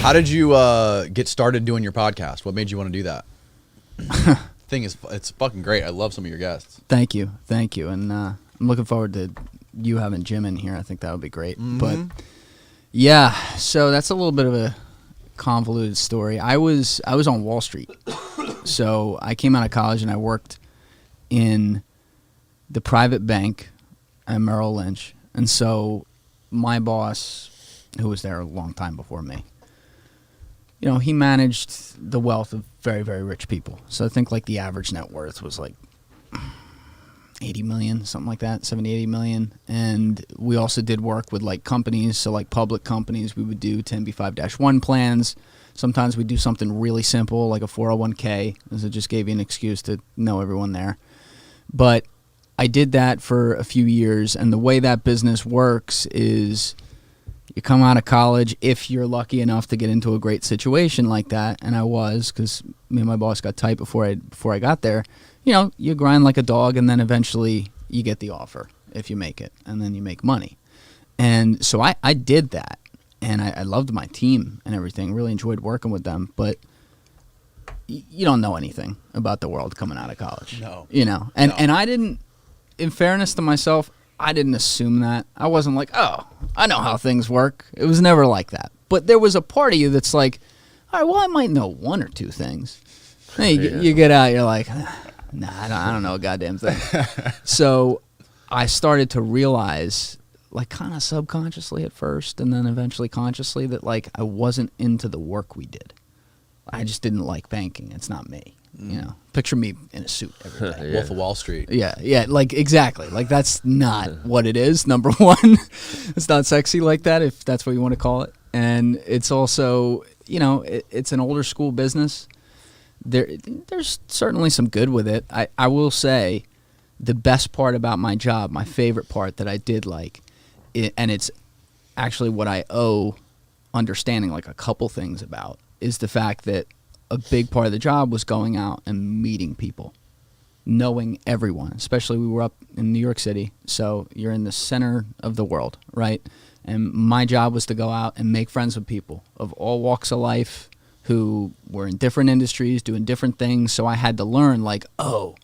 How did you get started doing your podcast? What made you want to do that? It's fucking great. I love some of your guests. Thank you. And I'm looking forward to you having Jim in here. I think that would be great. Mm-hmm. But yeah, so that's a little bit of a convoluted story. I was on Wall Street. So I came out of college and I worked in the private bank at Merrill Lynch. And so my boss, who was there a long time before me, he managed the wealth of very, very rich people. So I think like the average net worth was like 80 million, something like that, 70, 80 million. And we also did work with like companies. So like public companies, we would do 10b5-1 plans. Sometimes we do something really simple like a 401k, as it just gave you an excuse to know everyone there. But I did that for a few years. And the way that business works is you come out of college, if you're lucky enough to get into a great situation like that, and I was, because me and my boss got tight before I got there, you grind like a dog, and then eventually you get the offer if you make it, and then you make money. And so I did that, and I loved my team and everything, really enjoyed working with them, but you don't know anything about the world coming out of college. No. And I didn't, in fairness to myself, I didn't assume that. I wasn't like, oh, I know how things work. It was never like that. But there was a part of you that's like, all right, well, I might know one or two things. Then you get out, you're like, nah, I don't know a goddamn thing. So I started to realize, like kind of subconsciously at first and then eventually consciously, that like I wasn't into the work we did. I just didn't like banking. It's not me. Picture me in a suit every day. Wolf of Wall Street. Yeah, like exactly. Like that's not what it is, number one. It's not sexy like that, if that's what you want to call it. And it's also, it's an older school business. There's certainly some good with it. I will say the best part about my job, my favorite part that I did like, and it's actually what I owe understanding like a couple things about, is the fact that a big part of the job was going out and meeting people, knowing everyone, especially we were up in New York City. So you're in the center of the world, right? And my job was to go out and make friends with people of all walks of life who were in different industries, doing different things. So I had to learn like, oh,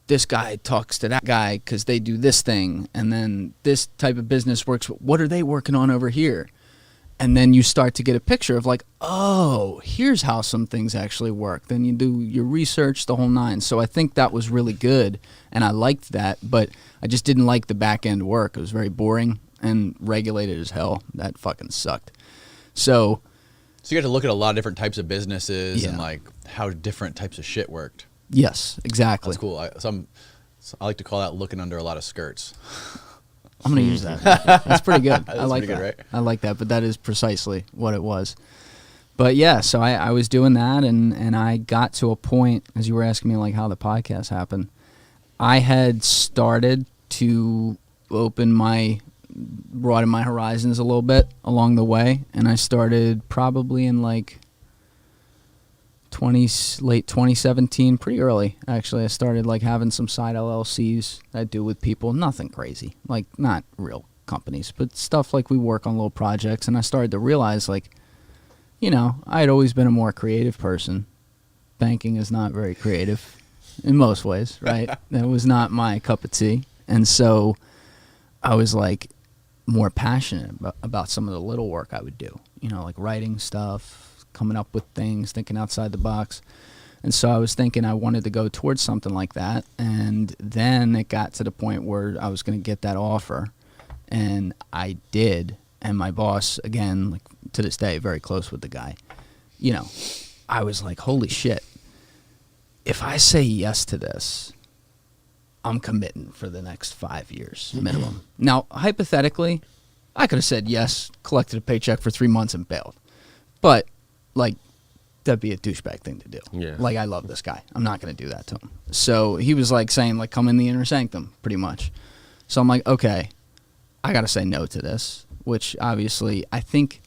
this guy talks to that guy because they do this thing. And then this type of business works. What are they working on over here? And then you start to get a picture of like, oh, here's how some things actually work. Then you do your research, the whole nine. So I think that was really good, and I liked that, but I just didn't like the back end work. It was very boring and regulated as hell. That fucking sucked. So you got to look at a lot of different types of businesses and like how different types of shit worked. Yes, exactly. That's cool. I like to call that looking under a lot of skirts. I'm going to use that. That's pretty good. I like that. Good, right? I like that, but that is precisely what it was. But yeah, so I was doing that, and I got to a point, as you were asking me like how the podcast happened, I had started to broaden my horizons a little bit along the way, and I started probably in like late 2017, pretty early actually. I started like having some side LLCs that I do with people, nothing crazy, like not real companies, but stuff like we work on little projects. And I started to realize like, I had always been a more creative person. Banking is not very creative in most ways, right? That was not my cup of tea. And so I was like more passionate about some of the little work I would do, like writing stuff, coming up with things, thinking outside the box. And so I was thinking I wanted to go towards something like that. And then it got to the point where I was going to get that offer. And I did. And my boss, again, like to this day, very close with the guy, I was like, holy shit. If I say yes to this, I'm committing for the next 5 years minimum. Now, hypothetically, I could have said yes, collected a paycheck for 3 months and bailed. But like, that'd be a douchebag thing to do. Yeah. Like, I love this guy. I'm not going to do that to him. So he was like saying, like, come in the inner sanctum, pretty much. So I'm like, okay, I got to say no to this, which obviously I think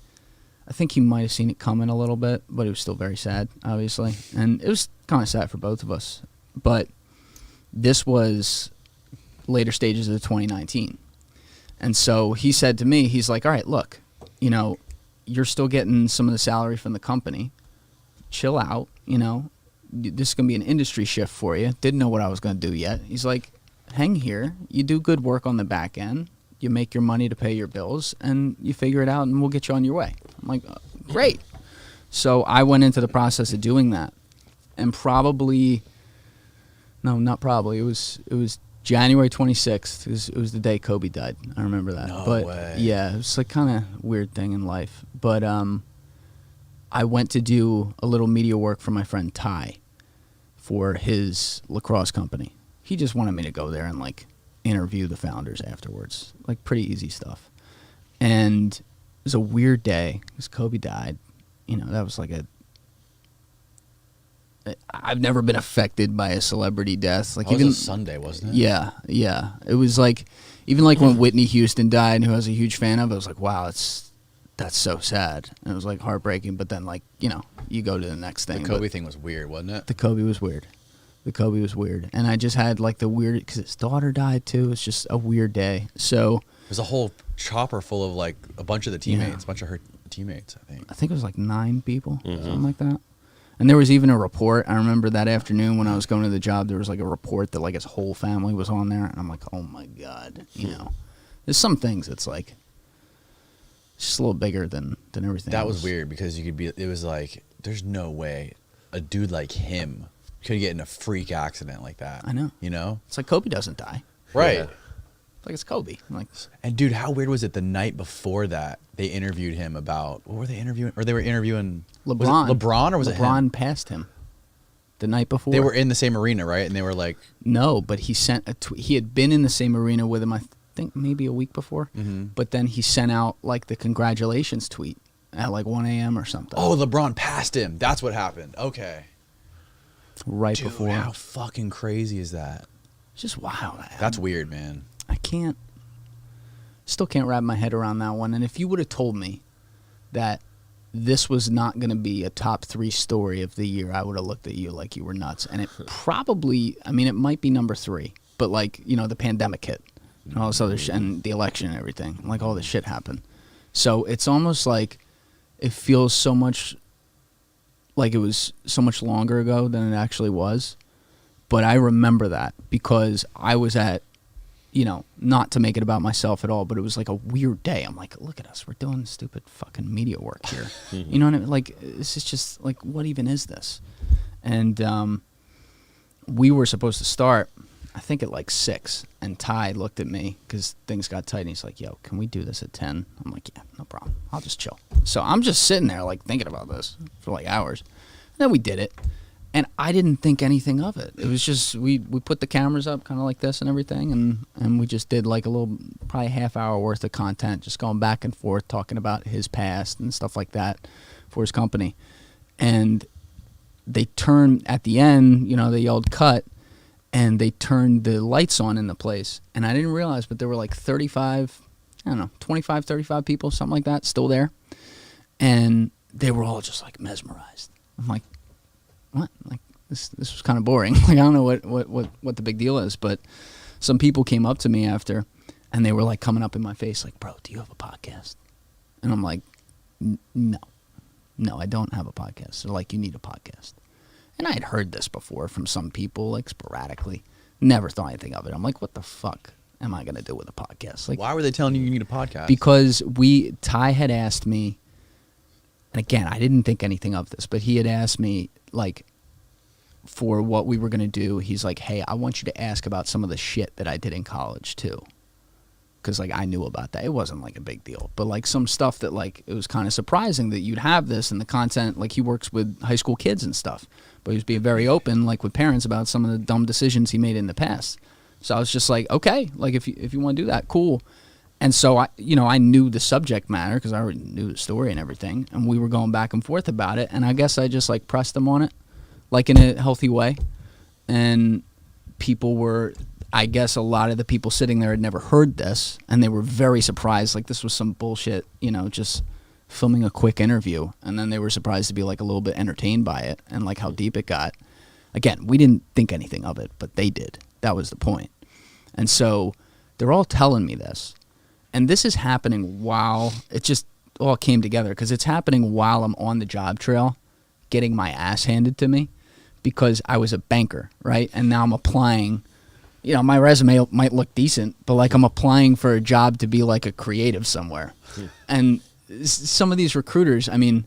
he might have seen it coming a little bit, but it was still very sad, obviously. And it was kind of sad for both of us. But this was later stages of 2019. And so he said to me, he's like, all right, look, you're still getting some of the salary from the company. Chill out, you know. This is going to be an industry shift for you. Didn't know what I was going to do yet. He's like, hang here. You do good work on the back end. You make your money to pay your bills, and you figure it out, and we'll get you on your way. I'm like, great. So I went into the process of doing that. And not probably. It was January 26th. It was the day Kobe died. I remember that. No but way. Yeah, it was like kind of weird thing in life. But I went to do a little media work for my friend Ty for his lacrosse company. He just wanted me to go there and like interview the founders afterwards. Like pretty easy stuff. And it was a weird day because Kobe died. You know, that was like I've never been affected by a celebrity death. Like That was even a Sunday, wasn't it? Yeah. It was like even like when Whitney Houston died, who I was a huge fan of, I was like, wow, that's so sad. And it was like heartbreaking. But then like, you know, you go to the next thing. The Kobe thing was weird, wasn't it? The Kobe was weird. And I just had like the weird, because his daughter died too. It's just a weird day. So There's a whole chopper full of like a bunch of the teammates, a bunch of her teammates, I think it was like 9 people, something like that. And there was even a report. I remember that afternoon when I was going to the job, there was like a report that like his whole family was on there. And I'm like, oh my God, you know, there's some things it's like, it's just a little bigger than everything That else. was weird because it was like, there's no way a dude like him could get in a freak accident like that. I know. You know? It's like Kobe doesn't die. Right. Yeah. Like it's Kobe. I'm like, And dude, how weird was it the night before that they interviewed him about, what were they interviewing? Or they were interviewing LeBron. Was it LeBron or was it him? LeBron passed him the night before. They were in the same arena, right? And they were like, No, but he sent a tweet. He had been in the same arena with him, I think maybe a week before. Mm-hmm. But then he sent out like the congratulations tweet at like 1 a.m. or something. oh, LeBron passed him. That's what happened. Okay. right Dude, before. how fucking crazy is that? It's just wild. That's weird, man. I still can't wrap my head around that one. And if you would have told me that this was not going to be a top 3 story of the year, I would have looked at you like you were nuts. And it probably, I mean, it might be number 3, but like, you know, the pandemic hit and all this other shit and the election and everything, like all this shit happened. So it's almost like it feels so much like it was so much longer ago than it actually was. But I remember that because I was at, you know, not to make it about myself at all, but it was like a weird day. I'm like, look at us. We're doing stupid fucking media work here. You know what I mean? Like, this is just, like, what even is this? And we were supposed to start, I think, at like 6. And Ty looked at me because things got tight. And he's like, yo, can we do this at 10? I'm like, yeah, no problem. I'll just chill. So I'm just sitting there, like, thinking about this for, like, hours. And then we did it. And I didn't think anything of it. It was just, we put the cameras up kind of like this and everything, and we just did like a little, probably half-hour worth of content, just going back and forth, talking about his past and stuff like that for his company. And they turned, at the end, you know, they yelled cut, and they turned the lights on in the place. And I didn't realize, but there were like 35, I don't know, 25, 35 people, something like that, still there. And they were all just like mesmerized. I'm like, what? Like this was kind of boring. Like I don't know what the big deal is, but some people came up to me after, and they were like coming up in my face, like, "Bro, do you have a podcast?" And I'm like, "No, I don't have a podcast." They're like, "You need a podcast." And I had heard this before from some people, like sporadically. Never thought anything of it. I'm like, "What the fuck am I gonna do with a podcast?" Like, Why were they telling you need a podcast? because Ty had asked me, and again, I didn't think anything of this, but he had asked me, like, for what we were going to do, he's like, hey, I want you to ask about some of the shit that I did in college, too. Because, like, I knew about that. It wasn't, like, a big deal. But, like, some stuff that, like, it was kind of surprising that you'd have this and the content. Like, he works with high school kids and stuff. But he was being very open, like, with parents about some of the dumb decisions he made in the past. So I was just like, okay, like, if you want to do that, cool. And so, I knew the subject matter because I already knew the story and everything. And we were going back and forth about it. And I guess I just, like, pressed him on it, like, in a healthy way. And people were, I guess a lot of the people sitting there had never heard this. And they were very surprised. Like, this was some bullshit, just filming a quick interview. And then they were surprised to be, like, a little bit entertained by it and, like, how deep it got. Again, we didn't think anything of it, but they did. That was the point. And so they're all telling me this. And this is happening while all came together because it's happening while I'm on the job trail, getting my ass handed to me, because I was a banker, right? And now I'm applying. You know, my resume might look decent, but like I'm applying for a job to be like a creative somewhere. And some of these recruiters, I mean,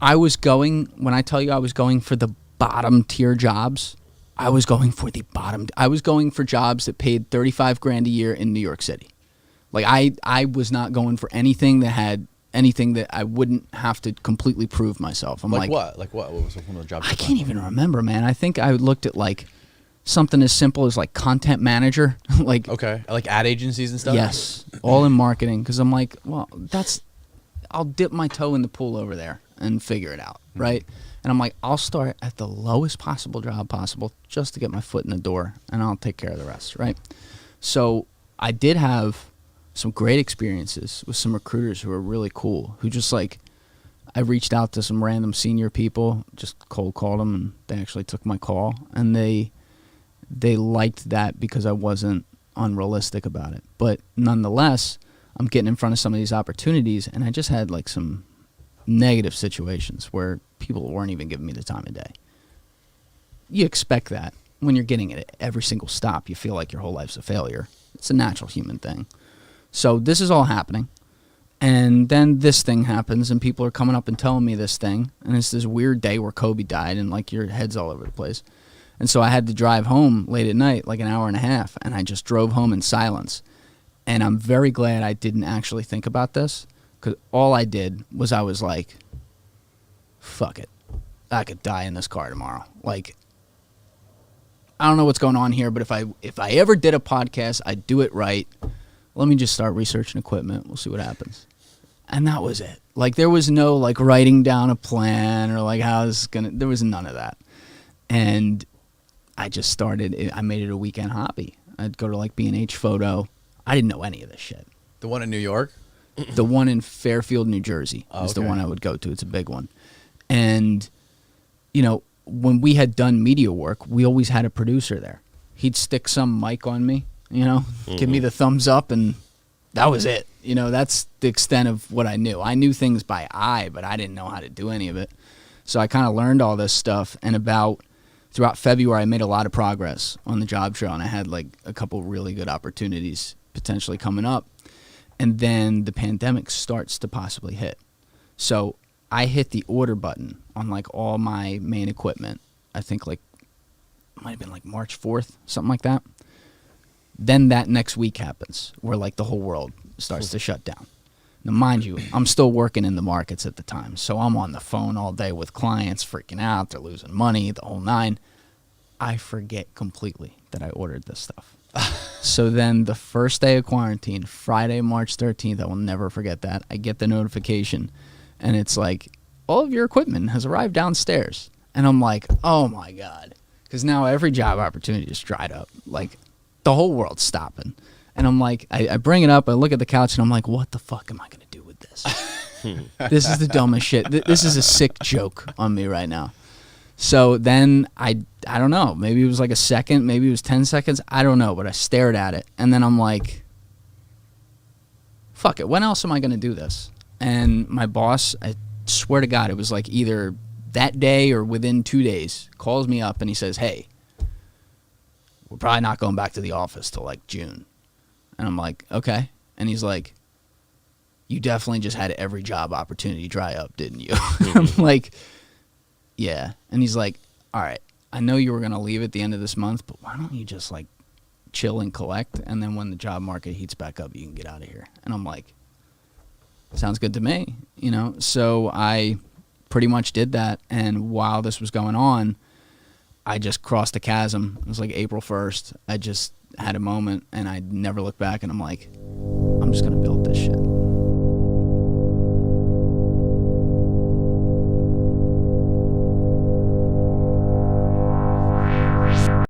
when I tell you I was going for the bottom tier jobs, I was going for jobs that paid $35,000 a year in New York City. Like I was not going for anything that had anything that I wouldn't have to completely prove myself. I'm like what? Like what? What was one of the jobs? I can't even remember, man. I think I looked at like something as simple as like content manager. Like okay, like ad agencies and stuff. Yes, all in marketing. Because I'm like, well, I'll dip my toe in the pool over there and figure it out, right? And I'm like, I'll start at the lowest possible job possible just to get my foot in the door, and I'll take care of the rest, right? So I did have some great experiences with some recruiters who were really cool, who just like, I reached out to some random senior people, just cold called them, and they actually took my call, and they liked that because I wasn't unrealistic about it. But nonetheless, I'm getting in front of some of these opportunities, and I just had like some negative situations where people weren't even giving me the time of day. You expect that when you're getting it at every single stop. You feel like your whole life's a failure. It's a natural human thing. So this is all happening, and then this thing happens, and people are coming up and telling me this thing, and it's this weird day where Kobe died, and like your head's all over the place. And so I had to drive home late at night, like an hour and a half, and I just drove home in silence. And I'm very glad I didn't actually think about this, because all I did was I was like, fuck it. I could die in this car tomorrow. Like, I don't know what's going on here, but if I ever did a podcast, I'd do it right. Let me just start researching equipment. We'll see what happens. And that was it. Like, there was no, like, writing down a plan or, like, how it's going to... There was none of that. And I just started... I made it a weekend hobby. I'd go to, like, B&H Photo. I didn't know any of this shit. The one in New York? The one in Fairfield, New Jersey is the one I would go to. It's a big one. And, you know, when we had done media work, we always had a producer there. He'd stick some mic on me, you know, give me the thumbs up, and that was it. You know, that's the extent of what I knew. I knew things by eye, but I didn't know how to do any of it. So I kind of learned all this stuff, and throughout February, I made a lot of progress on the job trail, and I had like a couple really good opportunities potentially coming up. And then the pandemic starts to possibly hit. So I hit the order button on like all my main equipment. I think like it might have been like March 4th, something like that. Then that next week happens where like the whole world starts to shut down. Now, mind you, I'm still working in the markets at the time. So I'm on the phone all day with clients freaking out. They're losing money, the whole nine. I forget completely that I ordered this stuff. So then the first day of quarantine, Friday, March 13th, I will never forget that. I get the notification, and it's like, all of your equipment has arrived downstairs. And I'm like, oh, my God. Because now every job opportunity is dried up. Like, the whole world's stopping. And I'm like, I bring it up, I look at the couch, and I'm like, what the fuck am I going to do with this? This is the dumbest shit. This is a sick joke on me right now. So then I don't know, maybe it was like a second, maybe it was 10 seconds, I don't know, but I stared at it, and then I'm like, fuck it, when else am I going to do this? And my boss, I swear to God, it was like either that day or within 2 days, calls me up and he says, hey, we're probably not going back to the office till like June. And I'm like, okay. And he's like, you definitely just had every job opportunity dry up, didn't you? I'm like, yeah. And he's like, all right, I know you were going to leave at the end of this month, but why don't you just like chill and collect, and then when the job market heats back up, you can get out of here. And I'm like, sounds good to me, you know? So I pretty much did that, and while this was going on, I just crossed a chasm. It was like April 1st. I just had a moment, and I never looked back, and I'm like, I'm just going to build this